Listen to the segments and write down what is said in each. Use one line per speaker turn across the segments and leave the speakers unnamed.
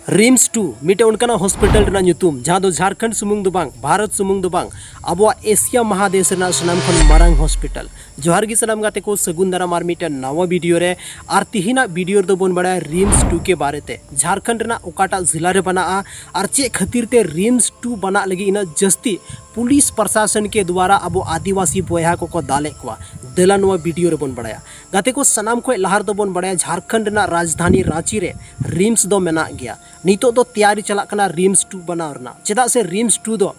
RIMS 2 मिटे उनका hospital Raina ᱧᱩᱛᱩᱢ जहाँ दो झारखंड सुमुंग दो बांग भारत सुमुंग दो बांग अब एशिया महादेश रेना सनाम खन मारांग हॉस्पिटल जोहार गी सनाम गाते को सगुन दाराम आर मिटे नवा वीडियो रे आर तिहिना वीडियो दो बोन बड़ा रिम्स 2 के बारे ते झारखंड रेना ओकाटा जिला रे बना आर चे खातिर ते रिम्स 2 बना लगी इना जस्ती पुलिस प्रशासन के द्वारा अब आदिवासी बोया को दाले को देला नवा वीडियो रे बोन बड़ाया गाते को सनाम को लहार दो बोन बड़ाया झारखंड रेना राजधानी रांची रे रिम्स दो मेना गया नितो दो तैयारी चला कना रिम्स 2 बनाव रना चेदा से रिम्स 2 दो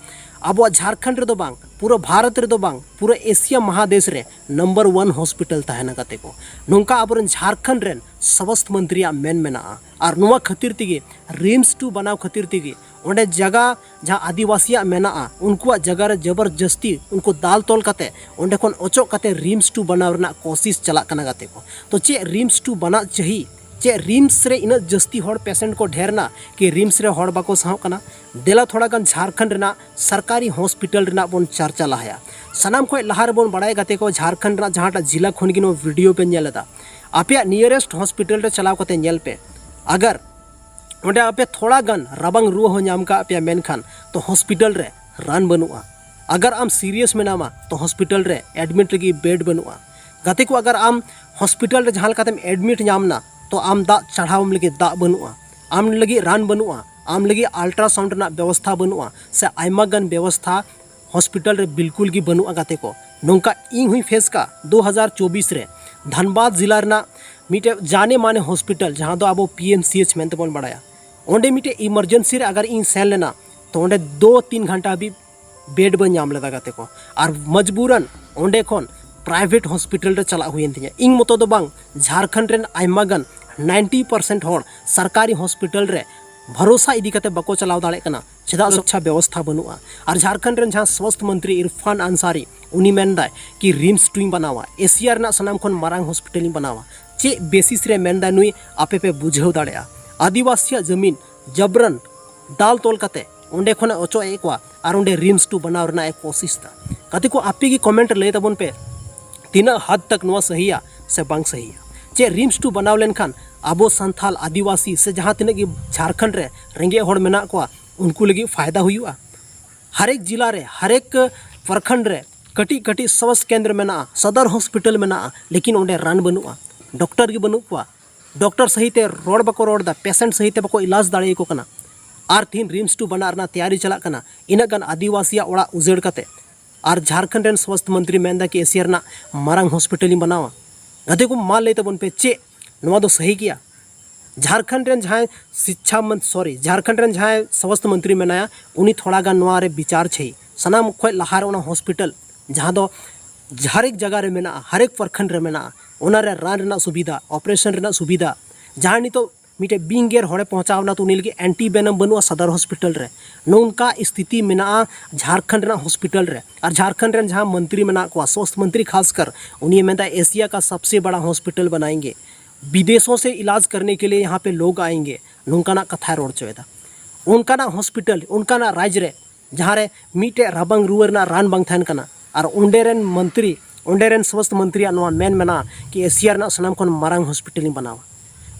अब झारखंड रे दो बांग पूरा भारत रे दो बांग पूरा एशिया महादेश रे नंबर 1 हॉस्पिटल तहना गाते को नोंका अब झारखंड रेन स्वास्थ्य मंत्री मेन मेना और नुआ खातिर तिगे रिम्स 2 बनाव खातिर तिगे ओंडे जगह जहाँ आदिवासी मेना उनको जगह रे जबरदस्ती उनको दाल तोल काते ओंडे खन ओचो काते रिम्स 2 बनाव रना कोशिश चला कना गाते को तो चे रिम्स 2 बना चाहिए चे रिम्स रे इन जस्ती होड़ पेशेंट को ढेरना कि रिम्स रे होड़ बाको साव कना देला थोड़ा गन झारखंड रेना सरकारी हॉस्पिटल रेना बोन चर्चा लहाया सनाम को लहार बोन बड़ाई गाते को झारखंड रेना जहाँ जिला खन गिनो वीडियो पे नेलदा आपे नियरेस्ट हॉस्पिटल रे चलाव कते नेल पे अगर ओंडे आपे थोड़ा गन रबंग रुआ हो नाम का आपे मेनखान तो हॉस्पिटल रे रान बनुआ अगर आम सीरियस मेनामा तो हॉस्पिटल रे एडमिट लगी बेड बनुआ गाते को अगर आम हॉस्पिटल रे जहाँ काते एडमिट नामना तो आम दा चढ़ाव लगे दा बनुआ आम लगे रान बनुआ आम लगे अल्ट्रासाउंड ना व्यवस्था बनुआ से आयमा गन व्यवस्था हॉस्पिटल रे बिल्कुल की बनुआ गाते को नोंका इंग हुई फेस का 2024 रे धनबाद जिला रेना मिटे जाने माने हॉस्पिटल जहाँ दो अब PMCH मेनते बोन बड़ाया ओंडे मिटे इमरजेंसी रे अगर इन सेन लेना तो ओंडे 2-3 घंटा भी बेड बन नाम लेदा गाते को और मजबूरन ओंडे खन प्राइवेट हॉस्पिटल रे चला हुई तिया इंग मतो दो बांग झारखंड रेन आयमा गन 90% होड़ सरकारी हॉस्पिटल रे भरोसा इदी कते बको चलाव दाड़े कना चेदा अच्छा व्यवस्था बनुआ और झारखंड रेन जहाँ स्वास्थ्य मंत्री इरफान अंसारी उनी मेनदा कि रिम्स 2 बनावा एशिया रेना सनाम खन मारांग हॉस्पिटल बनावा चे बेसिस रे मेनदा नुई आपे पे बुझाव दाड़ेया आदिवासी जमीन जबरन दाल तोल कते ओंडे खन ओचो एकवा और ओंडे रिम्स 2 बनाव रेना एक कोशिश ता कते को आपे की कमेंट ले तबन पे तीना हद तक नुआ सहीया से बांग सहीया चे रिम्स 2 बनाव लेन खान आबो संथाल आदिवासी से जहाँ तीन की झारखंड रे रेंगे होड़ मेना को उनको लगी फायदा हुआ हरेक जिला रे हरेक प्रखंड रे कटी कटी स्वास्थ्य केंद्र मेना सदर हॉस्पिटल मेना लेकिन ओंडे रान बनुआ डॉक्टर की बनु को डॉक्टर सही ते रोड बको रोड दा पेशेंट सही ते बको इलाज दाड़े को कना आर तीन रिम्स 2 बना रना तैयारी चला कना इना गन आदिवासी ओड़ा उजेड़ कते और झारखंड रेन स्वास्थ्य मंत्री मेनदा कि एशिया रेना मारांग हॉस्पिटल बनावा गधे को मान लेते बन पे चे नवा दो सही किया झारखंड रेन जहाँ शिक्षा मंत्री झारखंड रेन जहाँ स्वास्थ्य मंत्री मेनाया उनी थोड़ा गान नवा रे विचार छे सनाम खोय लहार ओना हॉस्पिटल जहाँ दो हरेक जगह रे मेना हरेक प्रखंड रे मेना ओना रे रान रेना सुविधा ऑपरेशन रेना सुविधा जहाँ नी तो मिटे बिंगेर होड़े पहुँचावना तो उन्हीं लगे एंटी बेनम बनुआ सदर हॉस्पिटल रे नौका स्थिति मेना झारखंड रेना हॉस्पिटल रे और झारखंड रेन जहाँ मंत्री मेना को स्वास्थ्य मंत्री खासकर उन्हीं में एशिया का सबसे बड़ा हॉस्पिटल बनाएंगे विदेशों से इलाज करने के लिए यहाँ पे लोग आएंगे नौका ना कथा रोड चोदा उनका ना हॉस्पिटल उनका ना राज्य रे जहाँ रे मिटे रबंग रुअर ना रान बांग थान कना और उंडे रेन मंत्री उंडे रेन स्वास्थ्य मंत्री मेन मेना कि एशिया रेना सनाम खन मारांग हॉस्पिटल बनावा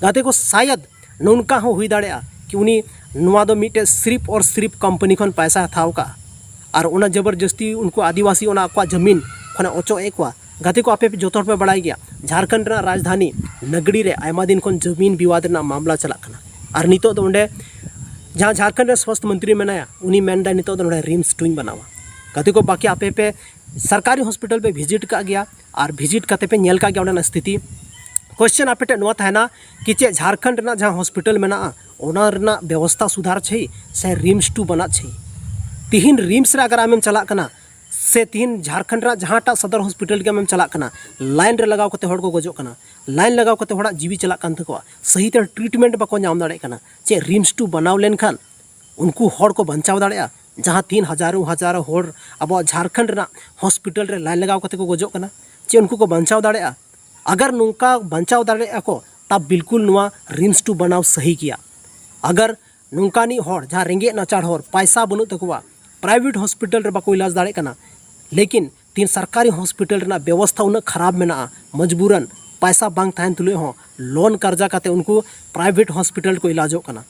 गाते को शायद नौका हो हुई दाड़ेया कि उनी नुआ दो मिटे सिर्फ और सिर्फ कंपनी खन पैसा हथाव का और उना जबरदस्ती उनको आदिवासी उना आपका जमीन खन ओचो एकवा गाते को आपे जोतोड़ पे बढ़ाई गया झारखंड रेना राजधानी नगड़ी रे आयमा दिन खन जमीन विवाद रेना मामला चला कना और नितो दो उंडे जहाँ झारखंड रे स्वास्थ्य मंत्री मेनाया उनी मेनदा नितो दो उंडे रिम्स 2 बनावा गाते को बाकी आपे पे सरकारी हॉस्पिटल पे विजिट का गया और विजिट करते पे नेल का गया उन्हें स्थिति क्वेश्चन आपे नुआ तहना कि चे झारखंड रेना जहाँ हॉस्पिटल मेना ओना रेना व्यवस्था सुधार छे से रिम्स 2 बना छे तिहिन रिम्स रे अगर आमेम चला कना से तिहिन झारखंड रा जहाँ टा सदर हॉस्पिटल के आमेम चला कना लाइन रे लगाव कते होड़ को गजो कना लाइन लगाव कते होड़ा जीवी चला कान तको सही ते ट्रीटमेंट बको नाम दाड़े कना चे रिम्स 2 बनाव लेन खान उनको होड़ को बंचाव दाड़ेया जहाँ 3,000 होड़ अब झारखंड रेना हॉस्पिटल रे लाइन लगाव कते को गजो कना चे उनको को बंचाव दाड़ेया अगर नौका बंचाव दाड़ेया को तब बिल्कुल नुआ रिम्स 2 बनाव सही किया अगर नौकानी होड़ जहाँ रेंगे नाचार होड़ पैसा बनू तकुआ प्राइवेट हॉस्पिटल रे बाको इलाज दाड़े कना लेकिन तीन सरकारी हॉस्पिटल रेना व्यवस्था उन्ना खराब मेना मजबूरन पैसा बांग थान तुले हो लोन कर्जा काते उनको प्राइवेट हॉस्पिटल को इलाजो कना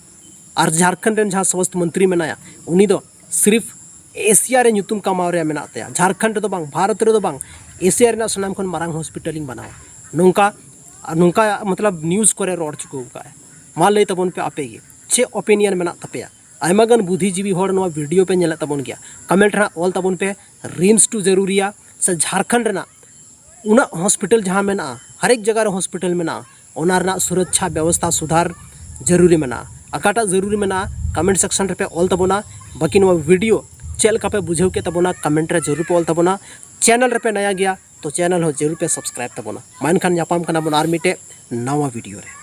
और झारखंड रेन जहाँ स्वास्थ्य मंत्री मेनाया उनी दो सिर्फ एशिया रे ᱧᱩᱛᱩᱢ कमाव रे मेना तया झारखंड रे दो बांग भारत रे दो बांग एशिया रे सनाम खन मारांग हॉस्पिटल बनावा नौका मतलब न्यूज़ करे रोड चुको का मा लई तबन पे आपे गे चे ओपिनियन मेना तपेया आयमागन बुद्धिजीवी होड़ नवा वीडियो पे नेला तबन गया कमेंट रा ऑल तबन पे रिम्स टू जरूरिया से झारखंड रेना उना हॉस्पिटल जहाँ मेना हर एक जगह रे हॉस्पिटल मेना ओना रना सुरक्षा व्यवस्था सुधार जरूरी मेना अकाटा जरूरी मेना कमेंट सेक्शन पे ऑल तबना बाकी नवा वीडियो चल का पे बुझेव के तबना कमेंट रे जरूर पे ऑल तबना चैनल रे पे नया गया तो चैनल हो जरूर पे सब्सक्राइब तबना मान खान यापाम कना बन आर मिटे नवा वीडियो रे।